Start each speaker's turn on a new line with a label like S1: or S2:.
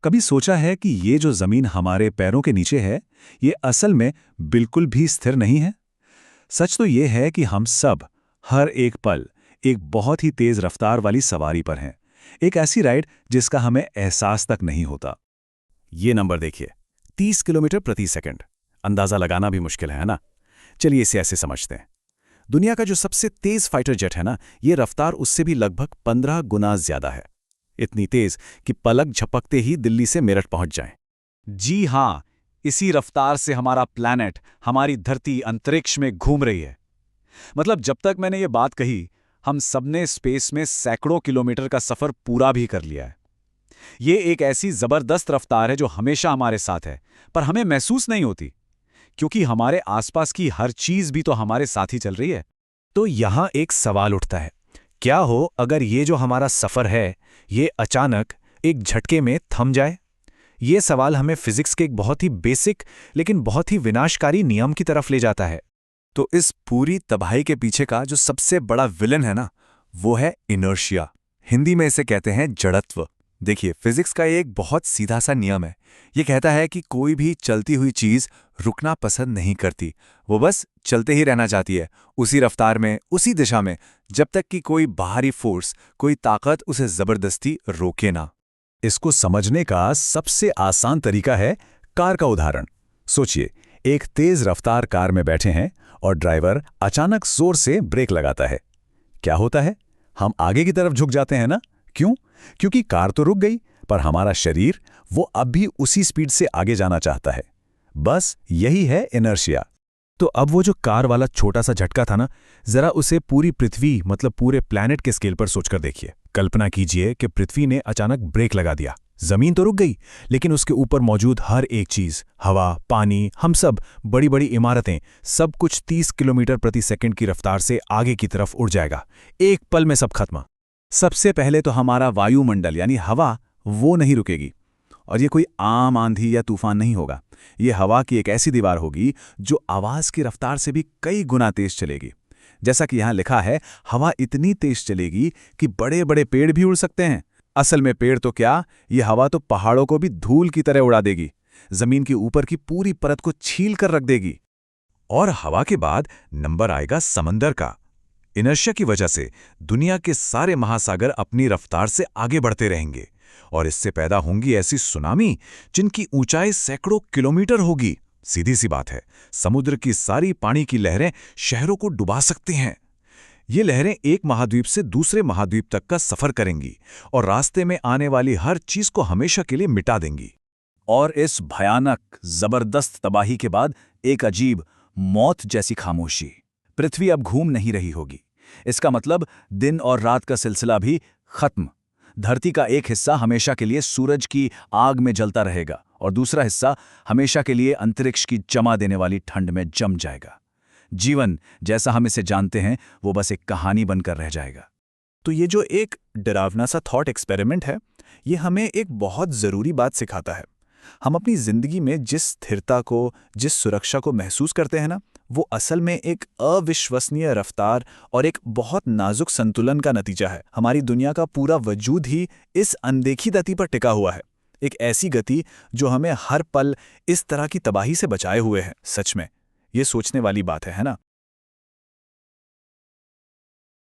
S1: कभी सोचा है कि ये जो जमीन हमारे पैरों के नीचे है, ये असल में बिल्कुल भी स्थिर नहीं है? सच तो ये है कि हम सब हर एक पल एक बहुत ही तेज रफ्तार वाली सवारी पर हैं। एक ऐसी राइड जिसका हमें एहसास तक नहीं होता। ये नंबर देखिए, 30 किलोमीटर प्रति सेकंड। अंदाजा लगाना भी मुश्किल है ना? चलिए इसे ऐसे समझते हैं। दुनिया का जो सबसे तेज फाइटर जेट है ना, ये रफ्तार उससे भी लगभग 15 गुना ज्यादा है। इतनी तेज कि पलक झपकते ही दिल्ली से मेरठ पहुंच जाएं।
S2: जी हाँ, इसी रफ्तार से हमारा प्लैनेट, हमारी धरती अंतरिक्ष में घूम रही है। मतलब जब तक मैंने ये बात कही, हम सबने स्पेस में सैकड़ों किलोमीटर का सफर पूरा भी कर लिया है। ये एक ऐसी जबरदस्त रफ्तार है जो हमेशा हमारे साथ है, पर हमें महसूस नहीं होती, क्योंकि हमारे आसपास की हर चीज भी तो हमारे साथ ही चल रही है।
S1: तो यहाँ एक सवाल उठता है, क्या हो अगर ये जो हमारा सफर है, ये अचानक एक झटके में थम जाए? ये सवाल हमें फिजिक्स के एक बहुत ही बेसिक लेकिन बहुत ही विनाशकारी नियम की तरफ ले जाता है। तो इस पूरी तबाही के पीछे का जो सबसे बड़ा विलन है ना, वो है इनर्शिया। हिंदी में इसे कहते हैं जड़त्व। देखिए, फिजिक्स का एक बहुत सीधा सा नियम है। ये कहता है कि कोई भी चलती हुई चीज रुकना पसंद नहीं करती, वो बस चलते ही रहना चाहती है, उसी रफ्तार में, उसी दिशा में, जब तक कि कोई बाहरी फोर्स, कोई ताकत उसे जबरदस्ती रोके ना। इसको समझने का सबसे आसान तरीका है कार का उदाहरण। सोचिए, एक तेज रफ्तार कार में बैठे हैं और ड्राइवर अचानक जोर से ब्रेक लगाता है। क्या होता है? हम आगे की तरफ झुक जाते हैं ना? क्यों? क्योंकि कार तो रुक गई, पर हमारा शरीर वो अब भी उसी स्पीड से आगे जाना चाहता है। बस यही है इनर्शिया। तो अब वो जो कार वाला छोटा सा झटका था ना, जरा उसे पूरी पृथ्वी मतलब पूरे प्लैनेट के स्केल पर सोचकर देखिए। कल्पना कीजिए कि पृथ्वी ने अचानक ब्रेक लगा दिया। जमीन तो रुक गई, लेकिन उसके ऊपर मौजूद हर एक चीज, हवा, पानी, हम सब, बड़ी बड़ी इमारतें, सब कुछ 30 किलोमीटर प्रति सेकंड की रफ्तार से आगे की तरफ उड़ जाएगा। एक पल में सब खत्म। सबसे पहले तो हमारा वायुमंडल यानी हवा, वो नहीं रुकेगी। और ये कोई आम आंधी या तूफान नहीं होगा। ये हवा की एक ऐसी दीवार होगी जो आवाज की रफ्तार से भी कई गुना तेज चलेगी। जैसा कि यहां लिखा है, हवा इतनी तेज चलेगी कि बड़े बड़े पेड़ भी उड़ सकते हैं। असल में पेड़ तो क्या, ये हवा तो पहाड़ों को भी धूल की तरह उड़ा देगी, जमीन के ऊपर की पूरी परत को छील कर रख देगी। और हवा के बाद नंबर आएगा समंदर का। इनर्शिया की वजह से दुनिया के सारे महासागर अपनी रफ्तार से आगे बढ़ते रहेंगे, और इससे पैदा होंगी ऐसी सुनामी जिनकी ऊंचाई सैकड़ों किलोमीटर होगी। सीधी सी बात है, समुद्र की सारी पानी की लहरें शहरों को डुबा सकती हैं। ये लहरें एक महाद्वीप से दूसरे महाद्वीप तक का सफर करेंगी और रास्ते में आने वाली हर चीज को हमेशा के लिए मिटा देंगी। और इस भयानक, जबरदस्त तबाही के बाद एक अजीब, मौत जैसी खामोशी। पृथ्वी अब घूम नहीं रही होगी। इसका मतलब दिन और रात का सिलसिला भी खत्म। धरती का एक हिस्सा हमेशा के लिए सूरज की आग में जलता रहेगा और दूसरा हिस्सा हमेशा के लिए अंतरिक्ष की जमा देने वाली ठंड में जम जाएगा। जीवन जैसा हम इसे जानते हैं, वो बस एक कहानी बनकर रह जाएगा। तो ये जो एक डरावना सा थॉट एक्सपेरिमेंट है, ये हमें एक बहुत ज़रूरी बात सिखाता है। हम अपनी ज़िंदगी में जिस स्थिरता को, जिस सुरक्षा को महसूस करते हैं ना, वो असल में एक अविश्वसनीय रफ्तार और एक बहुत नाजुक संतुलन का नतीजा है। हमारी दुनिया का पूरा वजूद ही इस अनदेखी गति पर टिका हुआ है। एक ऐसी गति जो हमें हर पल इस तरह की तबाही से बचाए हुए है। सच में ये सोचने वाली बात है ना?